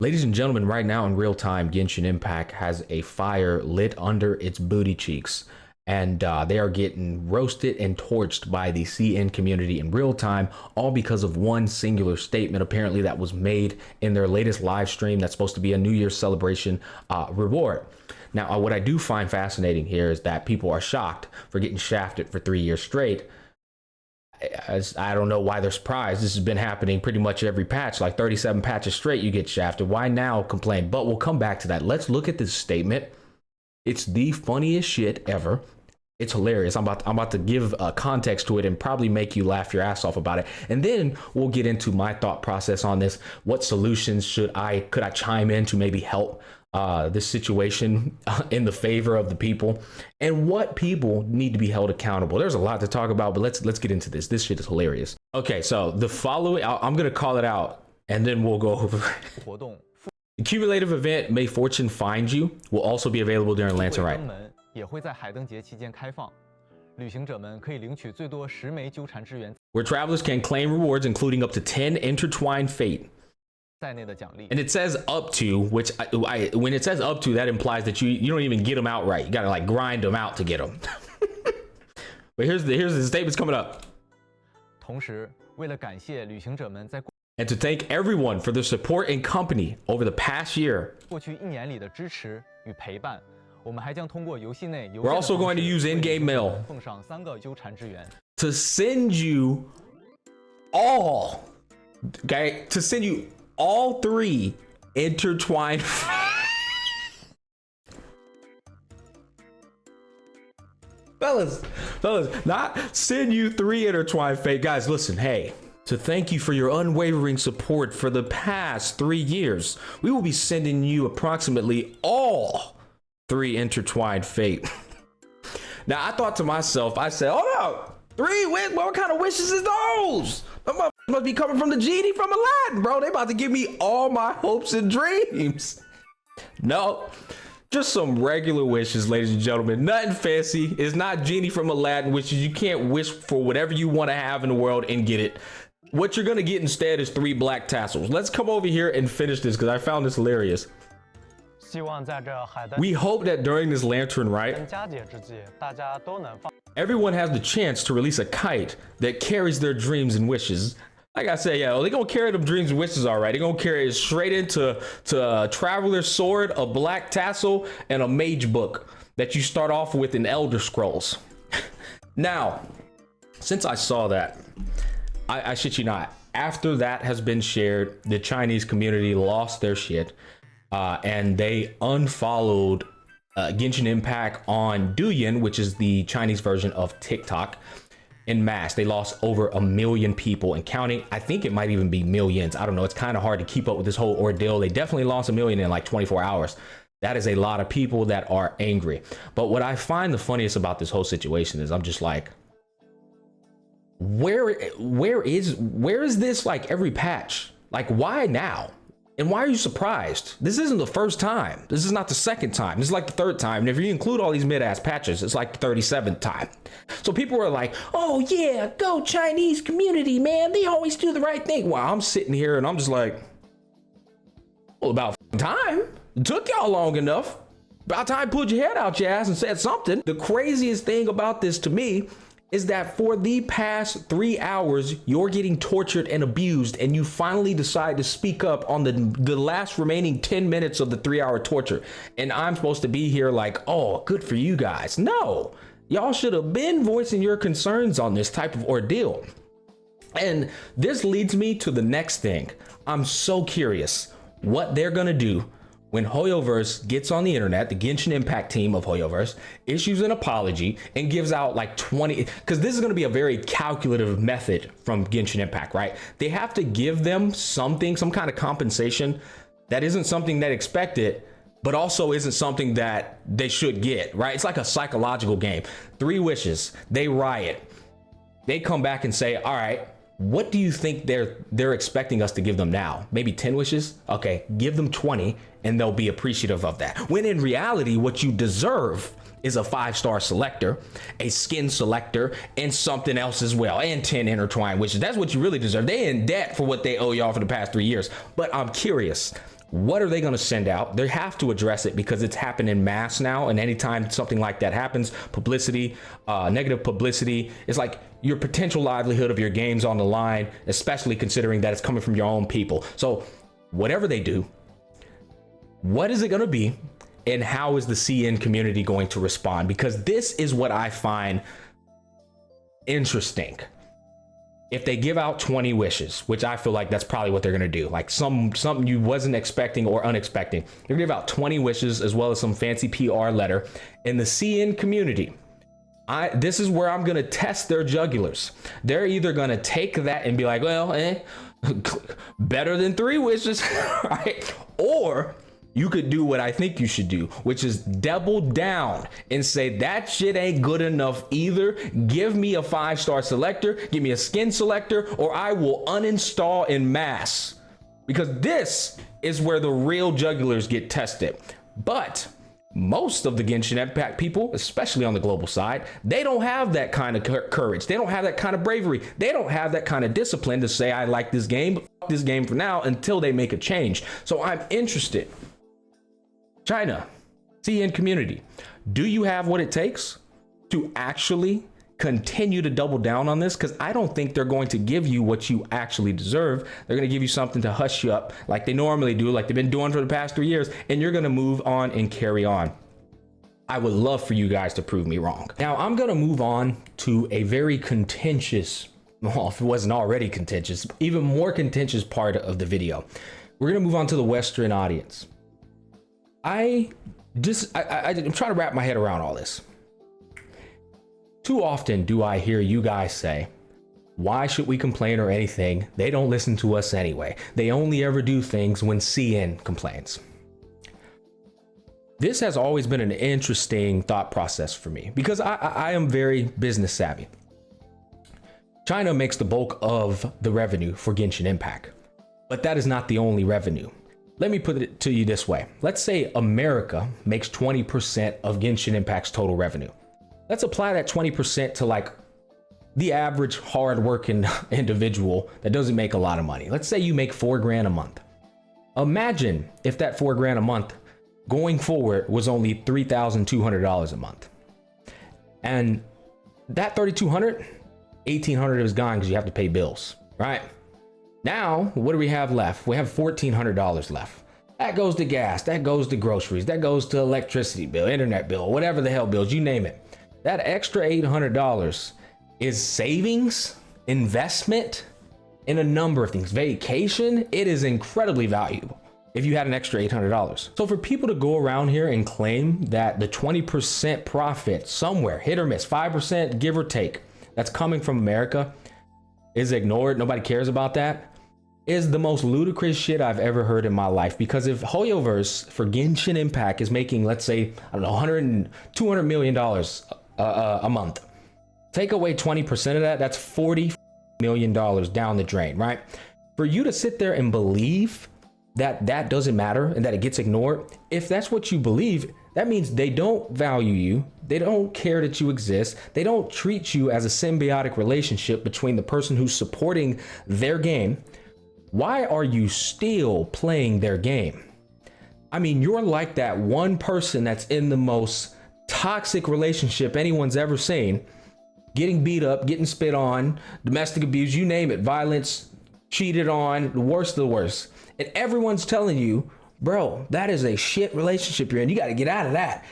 Ladies and gentlemen, right now in real time, Genshin Impact has a fire lit under its booty cheeks, and they are getting roasted and torched by the CN community in real time, all because of one singular statement, apparently, that was made in their latest live stream that's supposed to be a New Year's celebration reward. Now, what I do find fascinating here is that people are shocked for getting shafted for 3 years straight. I don't know why they're surprised. This has been happening pretty much every patch, like 37 patches straight, you get shafted. Why now complain? But we'll come back to that. Let's look at this statement. It's the funniest shit ever. It's hilarious. I'm about to give context to it and probably make you laugh your ass off about it. And then we'll get into my thought process on this. What solutions could I chime in to maybe help this situation in the favor of the people, and what people need to be held accountable. There's a lot to talk about, but let's get into this. This shit is hilarious. Okay, so the following, I'm gonna call it out, and then we'll go over. The cumulative event May Fortune Find You will also be available during Lantern Rite. Where travelers can claim rewards, including up to 10 intertwined fate. And it says up to, which when it says up to, that implies that you don't even get them outright. You gotta like grind them out to get them. But here's the statements coming up. And to thank everyone for their support and company over the past year. We're also going to use in-game mail to send you all, okay, to send you all 3 intertwined. fellas, not send you 3 intertwined fate. Guys, listen, hey, to thank you for your unwavering support for the past 3 years, we will be sending you approximately all 3 intertwined fate. Now, I thought to myself, I said, oh no, 3? What kind of wishes is those? Must be coming from the genie from Aladdin, bro. They about to give me all my hopes and dreams. No, just some regular wishes, ladies and gentlemen. Nothing fancy. It's not genie from Aladdin wishes. You can't wish for whatever you want to have in the world and get it. What you're gonna get instead is 3 black tassels. Let's come over here and finish this because I found this hilarious. We hope that during this Lantern Rite, everyone has the chance to release a kite that carries their dreams and wishes. Like I said, yeah, they're gonna carry them dreams and wishes, all right. They're gonna carry it straight into a Traveler's Sword, a black tassel, and a mage book that you start off with in Elder Scrolls. Now, since I saw that, I shit you not, after that has been shared, the Chinese community lost their shit, and they unfollowed Genshin Impact on Douyin, which is the Chinese version of TikTok, en masse. They lost over 1 million people and counting. I think it might even be millions. I don't know. It's kind of hard to keep up with this whole ordeal. They definitely lost 1 million in like 24 hours. That is a lot of people that are angry. But what I find the funniest about this whole situation is I'm just like, where is this like every patch? Like, why now? And why are you surprised? This isn't the first time. This is not the second time. This is like the 3rd time. And if you include all these mid-ass patches, it's like the 37th time. So people are like, oh yeah, go Chinese community, man. They always do the right thing. While I'm sitting here and I'm just like, well, about time. It took y'all long enough. About time you pulled your head out your ass and said something. The craziest thing about this to me is that for the past 3 hours, you're getting tortured and abused, and you finally decide to speak up on the last remaining 10 minutes of the 3-hour torture. And I'm supposed to be here like, oh, good for you guys. No, y'all should have been voicing your concerns on this type of ordeal. And this leads me to the next thing. I'm so curious what they're gonna do when Hoyoverse gets on the internet. The Genshin Impact team of Hoyoverse issues an apology and gives out like 20, because this is going to be a very calculative method from Genshin Impact, right? They have to give them something, some kind of compensation that isn't something that expected, but also isn't something that they should get, right? It's like a psychological game. 3 wishes, they riot. They come back and say, all right, what do you think they're expecting us to give them now? Maybe 10 wishes? Okay, give them 20 and they'll be appreciative of that. When in reality, what you deserve is a 5-star selector, a skin selector, and something else as well, and 10 intertwined wishes. That's what you really deserve. They in debt for what they owe y'all for the past 3 years. But I'm curious, What are they going to send out? They have to address it because it's happened in mass now. And anytime something like that happens, publicity, negative publicity, it's like your potential livelihood of your game's on the line, especially considering that it's coming from your own people. So whatever they do, what is it going to be? And how is the CN community going to respond? Because this is what I find interesting. If they give out 20 wishes, which I feel like that's probably what they're going to do, like something you wasn't expecting or unexpected, they're going to give out 20 wishes as well as some fancy PR letter. In the CN community, this is where I'm going to test their jugulars. They're either going to take that and be like, well, better than 3 wishes, right? Or you could do what I think you should do, which is double down and say that shit ain't good enough either. Give me a 5-star selector, give me a skin selector, or I will uninstall en masse. Because this is where the real jugulars get tested. But most of the Genshin Impact people, especially on the global side, they don't have that kind of courage. They don't have that kind of bravery. They don't have that kind of discipline to say, I like this game, but fuck this game for now, until they make a change. So I'm interested. China, CN community, do you have what it takes to actually continue to double down on this? Because I don't think they're going to give you what you actually deserve. They're going to give you something to hush you up like they normally do, like they've been doing for the past 3 years, and you're going to move on and carry on. I would love for you guys to prove me wrong. Now, I'm going to move on to a very contentious, well, if it wasn't already contentious, even more contentious part of the video. We're going to move on to the Western audience. I'm trying to wrap my head around all this. Too often do I hear you guys say, why should we complain or anything? They don't listen to us anyway. They only ever do things when CN complains. This has always been an interesting thought process for me because I am very business savvy. China makes the bulk of the revenue for Genshin Impact, but that is not the only revenue. Let me put it to you this way. Let's say America makes 20% of Genshin Impact's total revenue. Let's apply that 20% to like the average hardworking individual that doesn't make a lot of money. Let's say you make $4 grand a month. Imagine if that $4 grand a month going forward was only $3,200 a month. And that $3,200, $1,800 is gone because you have to pay bills, right? Now, what do we have left? We have $1,400 left. That goes to gas, that goes to groceries, that goes to electricity bill, internet bill, whatever the hell bills, you name it. That extra $800 is savings, investment in a number of things. Vacation, it is incredibly valuable if you had an extra $800. So for people to go around here and claim that the 20% profit somewhere, hit or miss, 5% give or take, that's coming from America is ignored, nobody cares about that, is the most ludicrous shit I've ever heard in my life. Because if hoyoverse for Genshin Impact is making, let's say, I don't know, $200 million a month, take away 20% of that, that's $40 million down the drain, right? For you to sit there and believe that that doesn't matter and that it gets ignored, if that's what you believe, that means they don't value you. They don't care that you exist. They don't treat you as a symbiotic relationship between the person who's supporting their game. Why are you still playing their game? I mean, you're like that one person that's in the most toxic relationship anyone's ever seen, getting beat up, getting spit on, domestic abuse, you name it, violence, cheated on, the worst of the worst. And everyone's telling you, bro, that is a shit relationship you're in. You got to get out of that.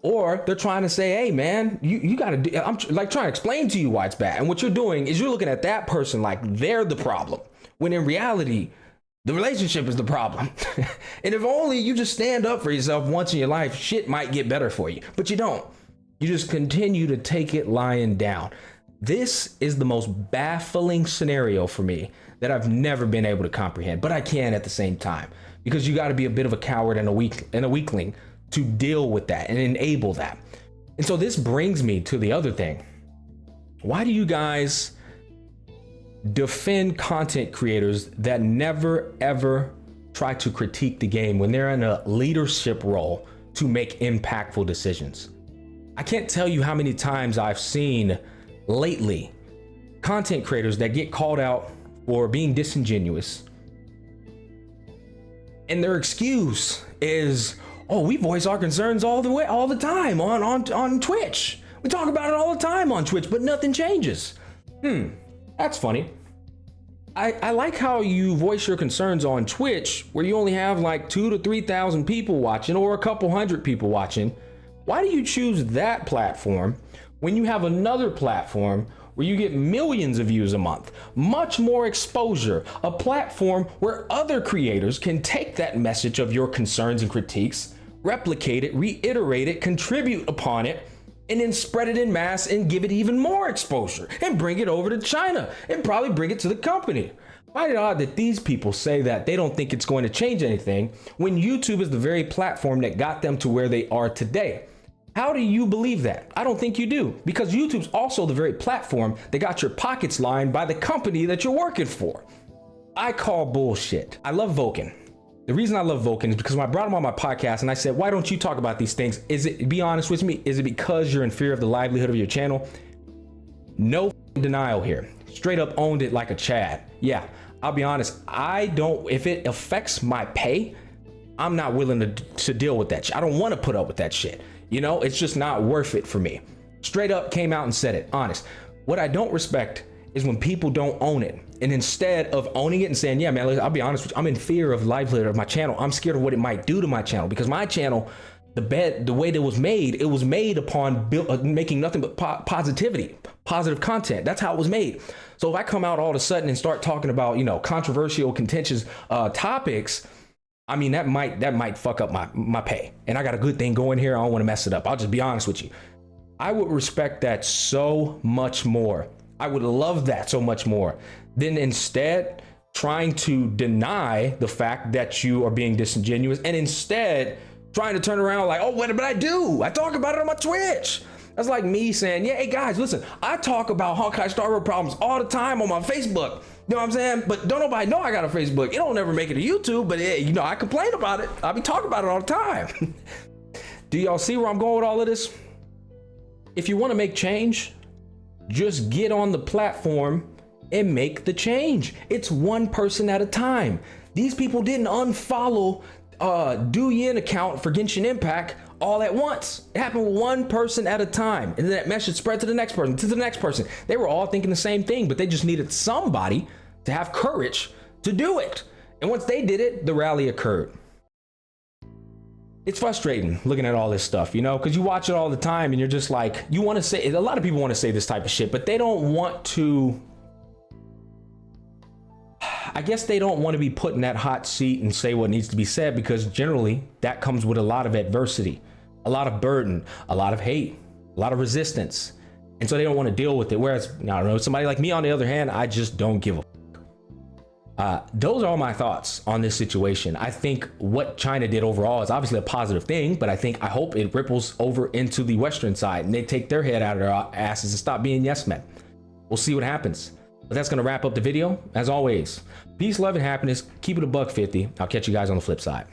Or they're trying to say, hey, man, you got to, I'm like trying to explain to you why it's bad. And what you're doing is you're looking at that person like they're the problem, when in reality, the relationship is the problem. And if only you just stand up for yourself once in your life, shit might get better for you. But you don't. You just continue to take it lying down. This is the most baffling scenario for me that I've never been able to comprehend, but I can at the same time, because you got to be a bit of a coward and a weakling to deal with that and enable that. And so this brings me to the other thing. Why do you guys defend content creators that never ever try to critique the game when they're in a leadership role to make impactful decisions? I can't tell you how many times I've seen lately content creators that get called out for being disingenuous, And their excuse is, oh, we voice our concerns all the time on Twitch. We talk about it all the time on Twitch, but nothing changes. That's funny. I like how you voice your concerns on Twitch, where you only have like 2,000 to 3,000 people watching, or a couple hundred people watching. Why do you choose that platform when you have another platform where you get millions of views a month, much more exposure, a platform where other creators can take that message of your concerns and critiques, replicate it, reiterate it, contribute upon it, and then spread it in mass and give it even more exposure and bring it over to China and probably bring it to the company? I find it odd that these people say that they don't think it's going to change anything when YouTube is the very platform that got them to where they are today. How do you believe that? I don't think you do, because YouTube's also the very platform that got your pockets lined by the company that you're working for. I call bullshit. I love Vulcan. The reason I love Vulcan is because when I brought him on my podcast and I said, why don't you talk about these things? Be honest with me, is it because you're in fear of the livelihood of your channel? No denial here. Straight up owned it like a Chad. Yeah, I'll be honest. If it affects my pay, I'm not willing to deal with that shit. I don't want to put up with that shit. You know, it's just not worth it for me. Straight up came out and said it, honest. What I don't respect is when people don't own it. And instead of owning it and saying, yeah, man, I'll be honest with you, I'm in fear of the livelihood of my channel. I'm scared of what it might do to my channel, because my channel, the way that it was made upon making nothing but positivity, positive content. That's how it was made. So if I come out all of a sudden and start talking about, controversial, contentious topics, I mean, that might fuck up my pay. And I got a good thing going here. I don't want to mess it up. I'll just be honest with you. I would respect that so much more. I would love that so much more than instead trying to deny the fact that you are being disingenuous, and instead trying to turn around like, oh, what did I do? I talk about it on my Twitch. That's like me saying, yeah, hey guys, listen, I talk about Honkai Star Rail problems all the time on my Facebook. You know what I'm saying? But don't nobody know I got a Facebook. It don't ever make it to YouTube, but I complain about it. I be talking about it all the time. Do y'all see where I'm going with all of this? If you want to make change, just get on the platform and make the change. It's one person at a time. These people didn't unfollow Do Yin account for Genshin Impact all at once. It happened one person at a time, and then that message spread to the next person, to the next person. They were all thinking the same thing, but they just needed somebody to have courage to do it. And once they did it, the rally occurred. It's frustrating looking at all this stuff, because you watch it all the time and you're just like, you want to say, a lot of people want to say this type of shit, but they don't want to, I guess they don't want to be put in that hot seat and say what needs to be said, because generally that comes with a lot of adversity, a lot of burden, a lot of hate, a lot of resistance. And so they don't want to deal with it. Whereas, I don't know, somebody like me, on the other hand, I just don't give a those are all my thoughts on this situation. I think what China did overall is obviously a positive thing, but I hope it ripples over into the Western side and they take their head out of their asses and stop being yes men. We'll see what happens. But that's going to wrap up the video. As always, peace, love, and happiness. Keep it $150. I'll catch you guys on the flip side.